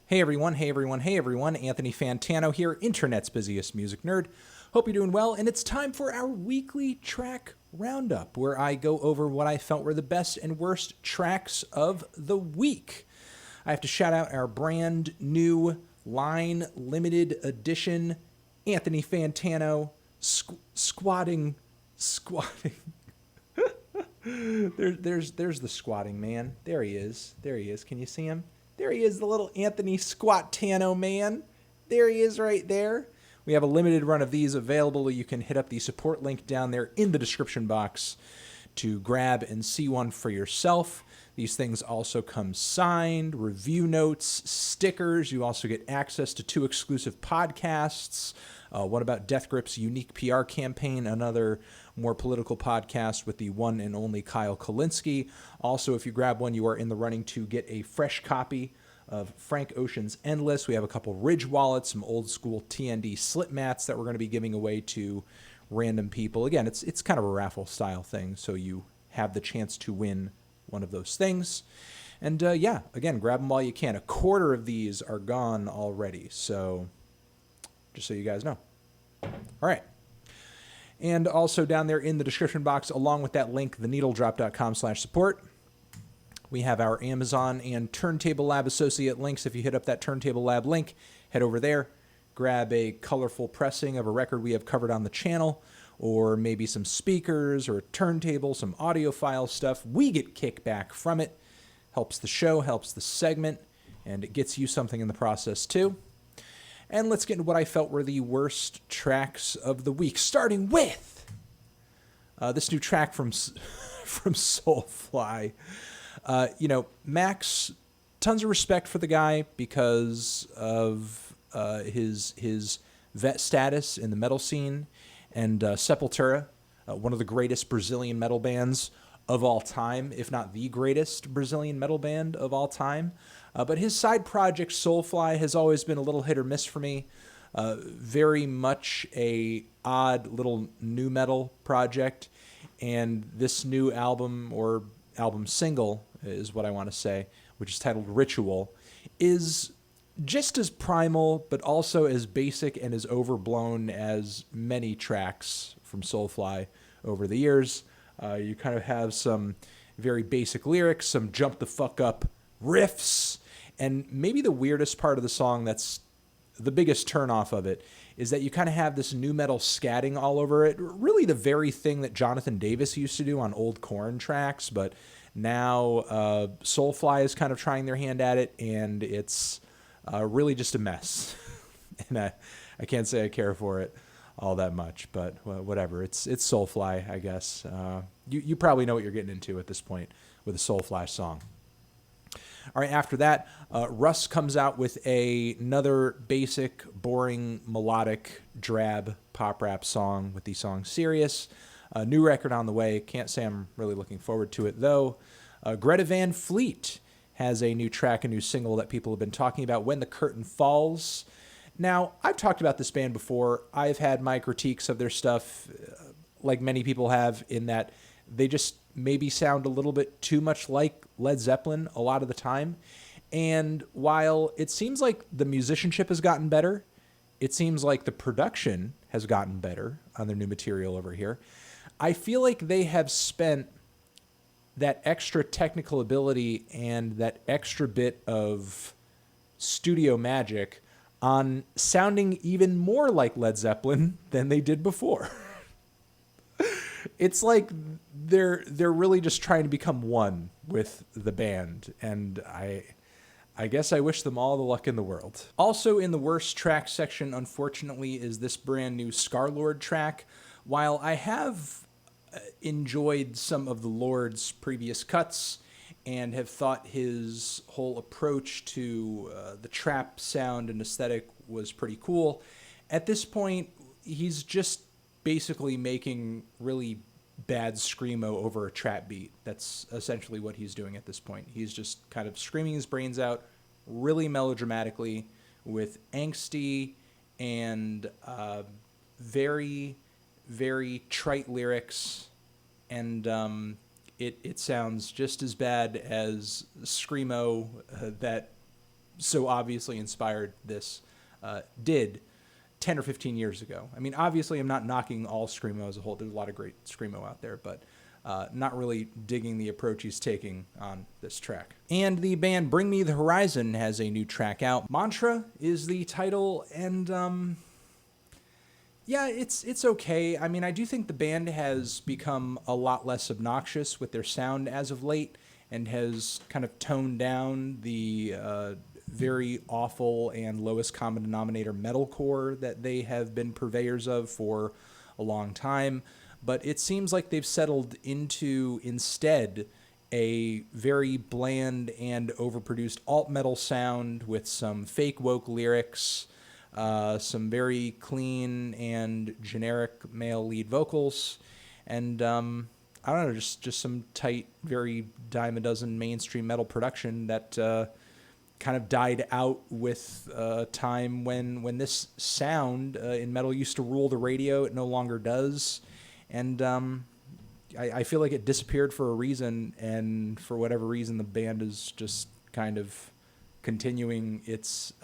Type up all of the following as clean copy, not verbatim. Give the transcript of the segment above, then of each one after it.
Hey everyone, hey everyone, hey everyone, Anthony Fantano here, internet's busiest music nerd. Hope you're doing well, and it's time for our weekly track roundup, where I go over what I felt were the best and worst tracks of the week. I have to shout out our brand new line limited edition Anthony Fantano squatting. There's the squatting man. There he is. Can you see him? There he is, the little Anthony Squat-tano man. There he is right there. We have a limited run of these available. You can hit up the support link down there in the description box to grab and see one for yourself. These things also come signed, review notes, stickers. You also get access to 2 exclusive podcasts. What About Death Grip's unique PR campaign, another more political podcast with the one and only Kyle Kalinske. Also, if you grab one, you are in the running to get a fresh copy of Frank Ocean's Endless. We have a couple Ridge wallets, some old school TND slip mats that we're going to be giving away to random people. Again, it's kind of a raffle style thing, so you have the chance to win one of those things. And yeah, again, grab them while you can. A quarter of these are gone already, so just so you guys know. All right. And also down there in the description box, along with that link, theneedledrop.com/support, we have our Amazon and Turntable Lab associate links. If you hit up that Turntable Lab link, head over there, grab a colorful pressing of a record we have covered on the channel, or maybe some speakers or a turntable, some audiophile stuff. We get kickback from it. Helps the show, helps the segment, and it gets you something in the process too. And let's get into what I felt were the worst tracks of the week, starting with this new track from Soulfly. Max, tons of respect for the guy because of his vet status in the metal scene, and Sepultura, one of the greatest Brazilian metal bands of all time, if not the greatest Brazilian metal band of all time. But his side project, Soulfly, has always been a little hit or miss for me. Very much a odd little nu metal project. And this new album, or album single is what I want to say, which is titled Ritual, is just as primal, but also as basic and as overblown as many tracks from Soulfly over the years. You kind of have some very basic lyrics, some jump the fuck up riffs, and maybe the weirdest part of the song, that's the biggest turnoff of it, is that you kind of have this nu metal scatting all over it. Really the very thing that Jonathan Davis used to do on old Korn tracks, but now Soulfly is kind of trying their hand at it, and it's really just a mess. And I can't say I care for it all that much, but whatever. It's Soulfly, I guess. You probably know what you're getting into at this point with a Soulfly song. All right, after that, Russ comes out with another basic, boring, melodic, drab pop rap song with the song Serious. A new record on the way. Can't say I'm really looking forward to it, though. Greta Van Fleet has a new track, a new single that people have been talking about, When the Curtain Falls. Now, I've talked about this band before. I've had my critiques of their stuff, like many people have, in that they just maybe sound a little bit too much like Led Zeppelin a lot of the time. And while it seems like the musicianship has gotten better, it seems like the production has gotten better on their new material over here. I feel like they have spent that extra technical ability and that extra bit of studio magic on sounding even more like Led Zeppelin than they did before. It's like they're really just trying to become one with the band, and I guess I wish them all the luck in the world. Also in the worst track section, unfortunately, is this brand new scarlxrd track. While I have enjoyed some of the Lord's previous cuts and have thought his whole approach to the trap sound and aesthetic was pretty cool, at this point, he's just basically making really bad screamo over a trap beat. That's essentially what he's doing at this point. He's just kind of screaming his brains out really melodramatically with angsty and very, very trite lyrics, and it sounds just as bad as screamo that so obviously inspired this did 10 or 15 years ago. I mean, obviously, I'm not knocking all Screamo as a whole. There's a lot of great Screamo out there, but not really digging the approach he's taking on this track. And the band Bring Me the Horizon has a new track out. Mantra is the title, and yeah, it's okay. I mean, I do think the band has become a lot less obnoxious with their sound as of late, and has kind of toned down the very awful and lowest common denominator metalcore that they have been purveyors of for a long time. But it seems like they've settled into, instead, a very bland and overproduced alt metal sound with some fake woke lyrics, some very clean and generic male lead vocals, and I don't know, just some tight, very dime a dozen mainstream metal production that kind of died out with time when this sound in metal used to rule the radio. It no longer does. And I feel like it disappeared for a reason, and for whatever reason, the band is just kind of continuing its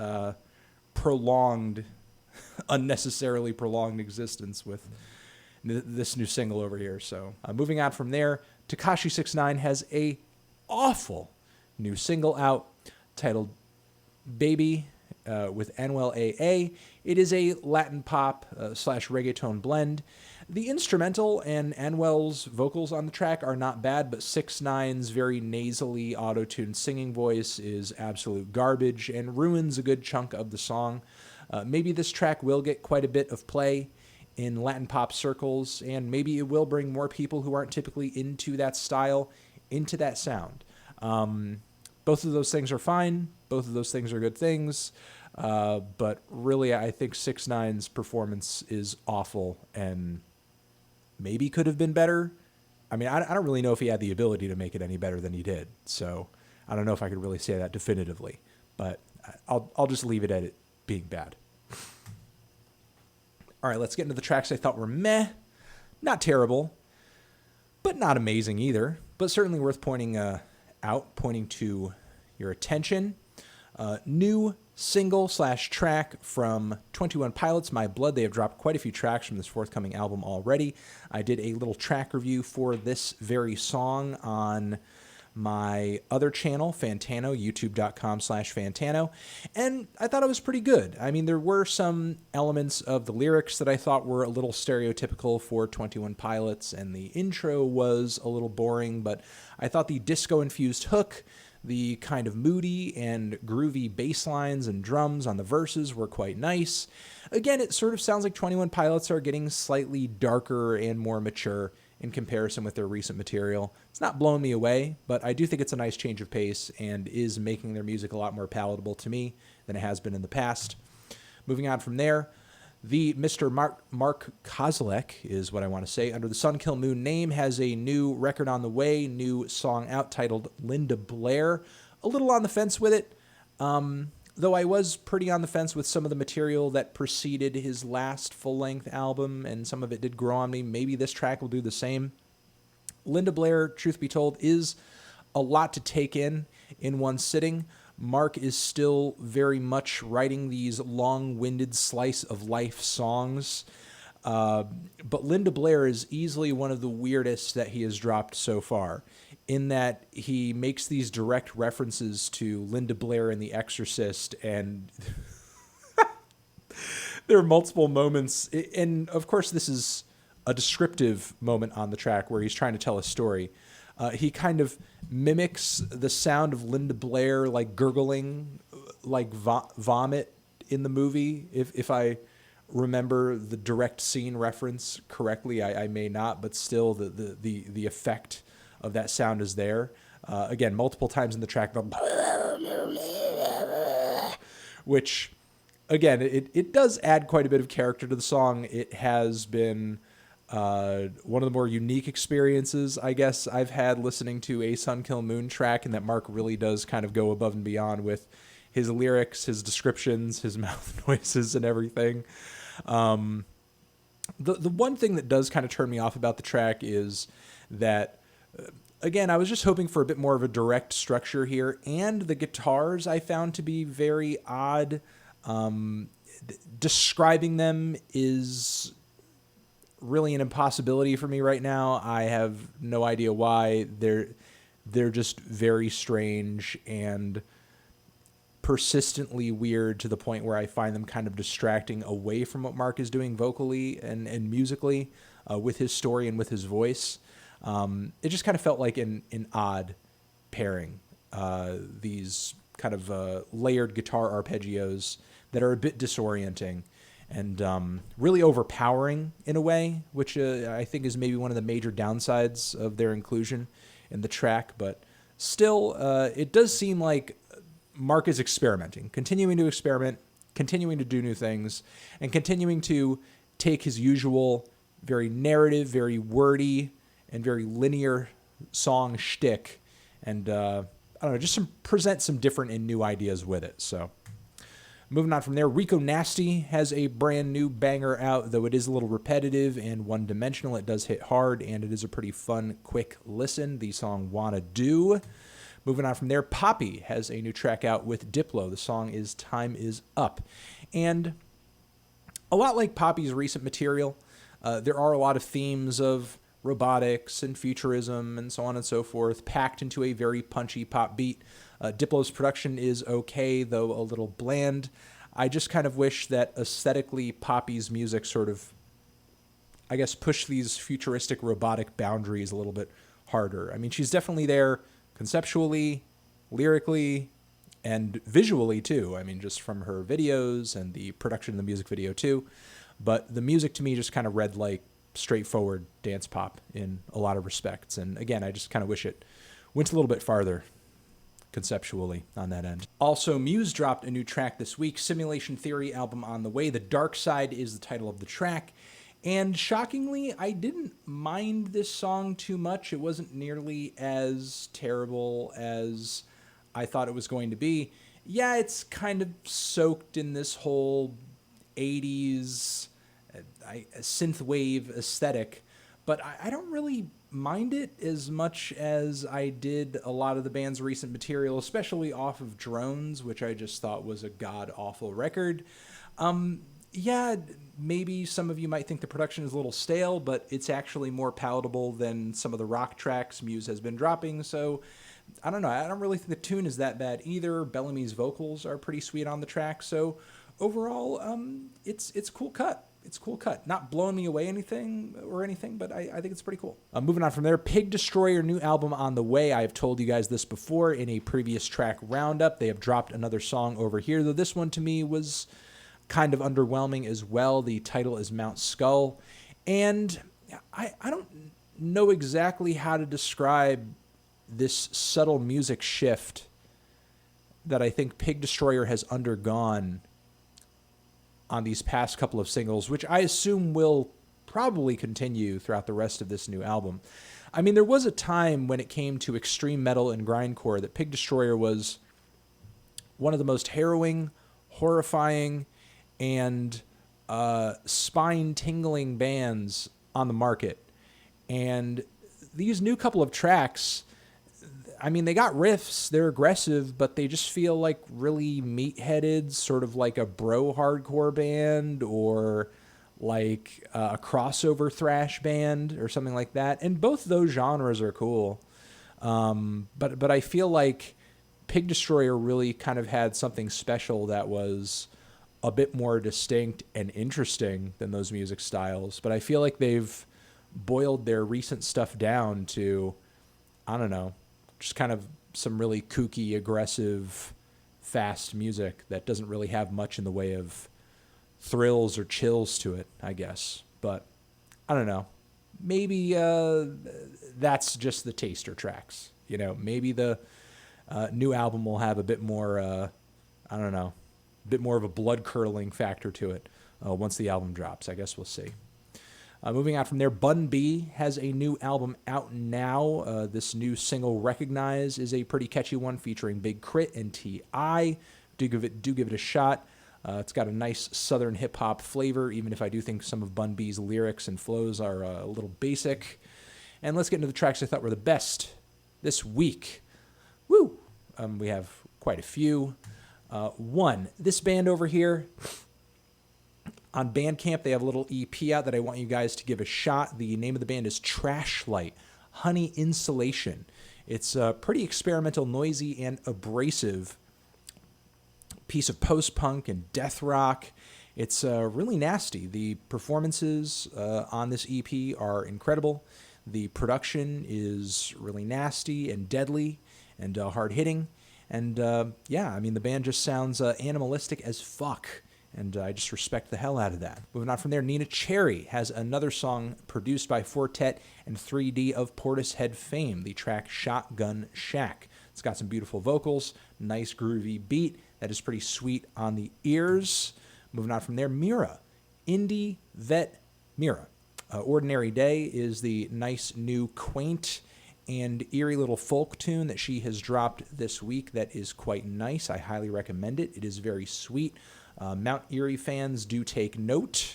unnecessarily prolonged existence with this new single over here. So moving on from there, Tekashi 6ix9ine has a awful new single out titled BEBE with Anuel AA. It is a Latin pop slash reggaeton blend. The instrumental and Anuel's vocals on the track are not bad, but 6ix9ine's very nasally auto-tuned singing voice is absolute garbage and ruins a good chunk of the song. Maybe this track will get quite a bit of play in Latin pop circles, and maybe it will bring more people who aren't typically into that style into that sound. Both of those things are fine. Both of those things are good things. But really, I think 6ix9ine's performance is awful and maybe could have been better. I mean, I don't really know if he had the ability to make it any better than he did. So I don't know if I could really say that definitively. But I'll just leave it at it being bad. All right, let's get into the tracks I thought were meh. Not terrible, but not amazing either. But certainly worth pointing to your attention. New single slash track from 21 Pilots, My Blood. They have dropped quite a few tracks from this forthcoming album already. I did a little track review for this very song on my other channel, Fantano, youtube.com/Fantano, and I thought it was pretty good. I mean, there were some elements of the lyrics that I thought were a little stereotypical for 21 Pilots, and the intro was a little boring, but I thought the disco-infused hook, the kind of moody and groovy bass lines and drums on the verses were quite nice. Again, it sort of sounds like 21 Pilots are getting slightly darker and more mature in comparison with their recent material. It's not blowing me away, but I do think it's a nice change of pace and is making their music a lot more palatable to me than it has been in the past. Moving on from there, the Mr. Mark Kozlek is what I want to say, under the Sun Kill Moon name, has a new record on the way, new song out titled Linda Blair. A little on the fence with it, though I was pretty on the fence with some of the material that preceded his last full-length album, and some of it did grow on me. Maybe this track will do the same. Linda Blair, truth be told, is a lot to take in one sitting. Mark is still very much writing these long-winded slice-of-life songs, but Linda Blair is easily one of the weirdest that he has dropped so far, in that he makes these direct references to Linda Blair in The Exorcist, and there are multiple moments, and of course this is a descriptive moment on the track where he's trying to tell a story. He kind of mimics the sound of Linda Blair, like gurgling, like vomit in the movie. If I remember the direct scene reference correctly, I may not, but still the effect of that sound is there. Again, multiple times in the track, which, again, it does add quite a bit of character to the song. It has been one of the more unique experiences, I guess, I've had listening to a Sun Kill Moon track, and that Mark really does kind of go above and beyond with his lyrics, his descriptions, his mouth noises, and everything. The one thing that does kind of turn me off about the track is that again, I was just hoping for a bit more of a direct structure here, and the guitars I found to be very odd. Describing them is really an impossibility for me right now. I have no idea why. They're just very strange and persistently weird to the point where I find them kind of distracting away from what Mark is doing vocally and musically with his story and with his voice. It just kind of felt like an odd pairing. These kind of layered guitar arpeggios that are a bit disorienting and really overpowering in a way, which I think is maybe one of the major downsides of their inclusion in the track. But still, it does seem like Mark is experimenting, continuing to experiment, continuing to do new things, and continuing to take his usual very narrative, very wordy, and very linear song shtick and, I don't know, just present some different and new ideas with it. So moving on from there, Rico Nasty has a brand new banger out, though it is a little repetitive and one-dimensional. It does hit hard, and it is a pretty fun, quick listen. The song Wanna Do. Moving on from there, Poppy has a new track out with Diplo. The song is Time Is Up. And a lot like Poppy's recent material, there are a lot of themes of robotics and futurism and so on and so forth, packed into a very punchy pop beat. Diplo's production is okay, though a little bland. I just kind of wish that aesthetically Poppy's music sort of, I guess, push these futuristic robotic boundaries a little bit harder. I mean, she's definitely there conceptually, lyrically, and visually too. I mean, just from her videos and the production of the music video too. But the music to me just kind of read like straightforward dance pop in a lot of respects. And again, I just kind of wish it went a little bit farther conceptually on that end. Also, Muse dropped a new track this week, Simulation Theory album on the way. The Dark Side is the title of the track. And shockingly, I didn't mind this song too much. It wasn't nearly as terrible as I thought it was going to be. Yeah, it's kind of soaked in this whole 80s synthwave aesthetic, but I don't really mind it as much as I did a lot of the band's recent material, especially off of Drones, which I just thought was a god-awful record. Yeah, maybe some of you might think the production is a little stale, but it's actually more palatable than some of the rock tracks Muse has been dropping, so I don't know. I don't really think the tune is that bad either. Bellamy's vocals are pretty sweet on the track, so overall, it's a cool cut. It's a cool cut. Not blowing me away anything, but I think it's pretty cool. Moving on from there, Pig Destroyer, new album on the way. I have told you guys this before in a previous track roundup. They have dropped another song over here, though this one to me was kind of underwhelming as well. The title is Mount Skull, and I don't know exactly how to describe this subtle music shift that I think Pig Destroyer has undergone on these past couple of singles, which I assume will probably continue throughout the rest of this new album. I mean, there was a time when it came to extreme metal and grindcore that Pig Destroyer was one of the most harrowing, horrifying, and spine-tingling bands on the market. And these new couple of tracks, I mean, they got riffs, they're aggressive, but they just feel like really meat-headed, sort of like a bro hardcore band or like a crossover thrash band or something like that. And both those genres are cool. But I feel like Pig Destroyer really kind of had something special that was a bit more distinct and interesting than those music styles. But I feel like they've boiled their recent stuff down to, I don't know, just kind of some really kooky, aggressive, fast music that doesn't really have much in the way of thrills or chills to it, I guess. But I don't know. Maybe that's just the taster tracks. You know, maybe the new album will have a bit more, I don't know, a bit more of a blood-curdling factor to it once the album drops. I guess we'll see. Moving on from there, Bun B has a new album out now. This new single, Recognize, is a pretty catchy one featuring Big K.R.I.T and T.I. Do give it a shot. It's got a nice southern hip-hop flavor, even if I do think some of Bun B's lyrics and flows are a little basic. And let's get into the tracks I thought were the best this week. Woo! We have quite a few. One, this band over here on Bandcamp, they have a little EP out that I want you guys to give a shot. The name of the band is Trashlight, Honey Insulation. It's a pretty experimental, noisy, and abrasive piece of post-punk and death rock. It's really nasty. The performances on this EP are incredible. The production is really nasty and deadly and hard-hitting. And yeah, I mean, the band just sounds animalistic as fuck. And I just respect the hell out of that. Moving on from there, Neneh Cherry has another song produced by Fortet and 3D of Portishead fame, the track Shotgun Shack. It's got some beautiful vocals, nice groovy beat that is pretty sweet on the ears. Moving on from there, Mirah, indie vet Mirah. Ordinary Day is the nice new quaint and eerie little folk tune that she has dropped this week that is quite nice. I highly recommend it. It is very sweet. Mount Erie fans do take note.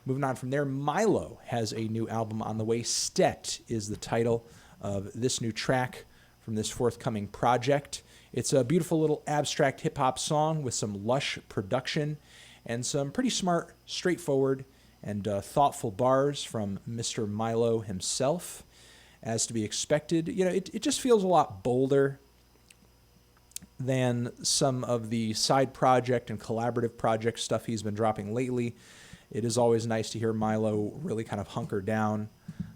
Moving on from there, Milo has a new album on the way. Stet is the title of this new track from this forthcoming project. It's a beautiful little abstract hip-hop song with some lush production and some pretty smart, straightforward, and thoughtful bars from Mr. Milo himself. As to be expected, you know, it just feels a lot bolder than some of the side project and collaborative project stuff he's been dropping lately. It is always nice to hear Milo really kind of hunker down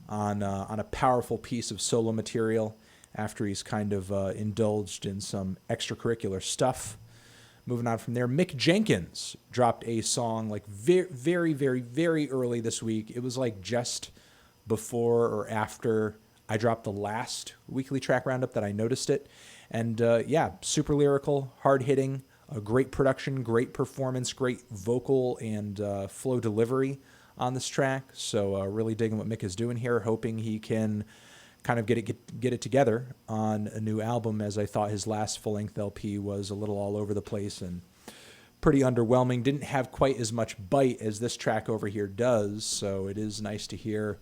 on a powerful piece of solo material after he's kind of indulged in some extracurricular stuff. Moving on from there, Mick Jenkins dropped a song like very, very early this week. It was like just before or after I dropped the last weekly track roundup that I noticed it. And yeah, super lyrical, hard-hitting, great production, great performance, great vocal and flow delivery on this track. So really digging what Mick is doing here, hoping he can kind of get it together on a new album, as I thought his last full-length LP was a little all over the place and pretty underwhelming. Didn't have quite as much bite as this track over here does, so it is nice to hear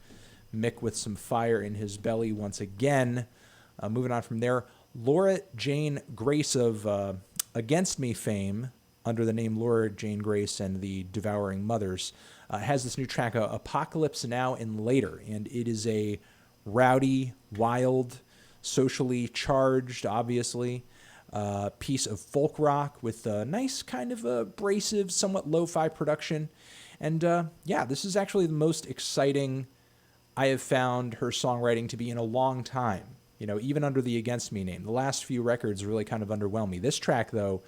Mick with some fire in his belly once again. Moving on from there, Laura Jane Grace of Against Me fame, under the name Laura Jane Grace and the Devouring Mothers, has this new track, Apocalypse Now and Later, and it is a rowdy, wild, socially charged, obviously, piece of folk rock with a nice kind of abrasive, somewhat lo-fi production. And yeah, this is actually the most exciting I have found her songwriting to be in a long time. You know, even under the Against Me name. The last few records really kind of underwhelmed me. This track, though,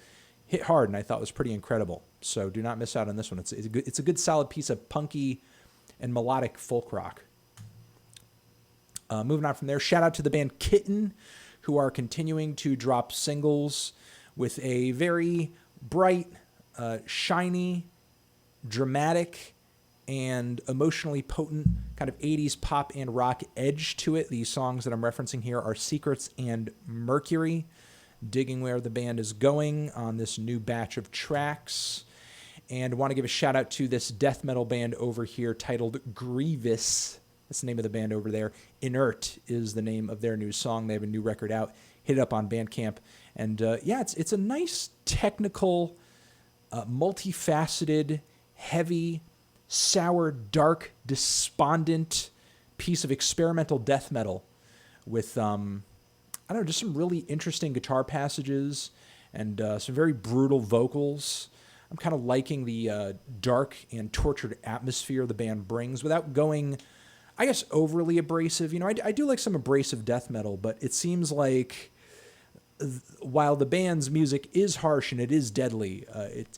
hit hard and I thought was pretty incredible. So do not miss out on this one. It's a good solid piece of punky and melodic folk rock. Moving on from there, shout out to the band Kitten, who are continuing to drop singles with a very bright, shiny, dramatic, and emotionally potent kind of 80s pop and rock edge to it. These songs that I'm referencing here are Secrets and Mercury, digging where the band is going on this new batch of tracks. And I want to give a shout out to this death metal band over here titled Grievous. That's the name of the band over there. Inert is the name of their new song. They have a new record out. Hit it up on Bandcamp. And yeah, it's a nice technical, multifaceted, heavy, sour, dark, despondent piece of experimental death metal with, I don't know, just some really interesting guitar passages and some very brutal vocals. I'm kind of liking the dark and tortured atmosphere the band brings without going, I guess, overly abrasive. You know, I do like some abrasive death metal, but it seems like while the band's music is harsh and it is deadly,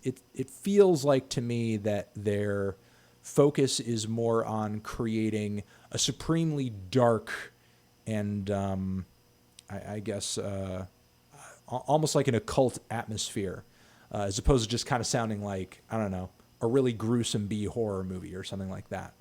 it feels like to me that their focus is more on creating a supremely dark and I guess almost like an occult atmosphere, as opposed to just kind of sounding like, I don't know, a really gruesome B horror movie or something like that.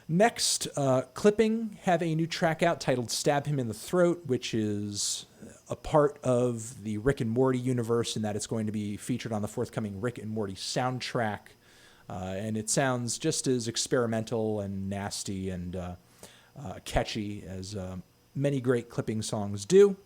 Next, Clipping have a new track out titled Stab Him in the Throat, which is a part of the Rick and Morty universe in that it's going to be featured on the forthcoming Rick and Morty soundtrack. And it sounds just as experimental and nasty and catchy as many great clipping songs do.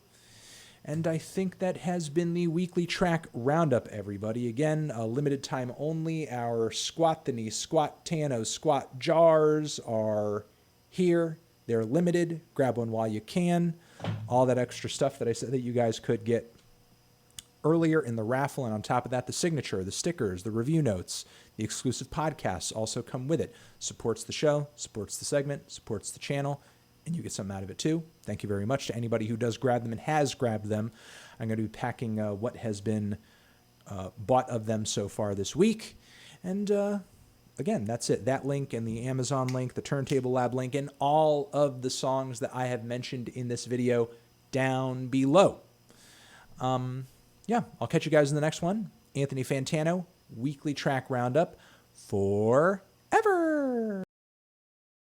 And I think that has been the weekly track roundup, everybody. Again, limited time only. Our Squat the Knee, Squat Tano, Squat jars are here. They're limited. Grab one while you can. All that extra stuff that I said that you guys could get earlier in the raffle. And on top of that, the signature, the stickers, the review notes, the exclusive podcasts also come with it. Supports the show, supports the segment, supports the channel, and you get something out of it too. Thank you very much to anybody who does grab them and has grabbed them. I'm going to be packing what has been bought of them so far this week. And again, that's it. That link and the Amazon link, the Turntable Lab link, and all of the songs that I have mentioned in this video down below. Yeah, I'll catch you guys in the next one. Anthony Fantano, weekly track roundup forever.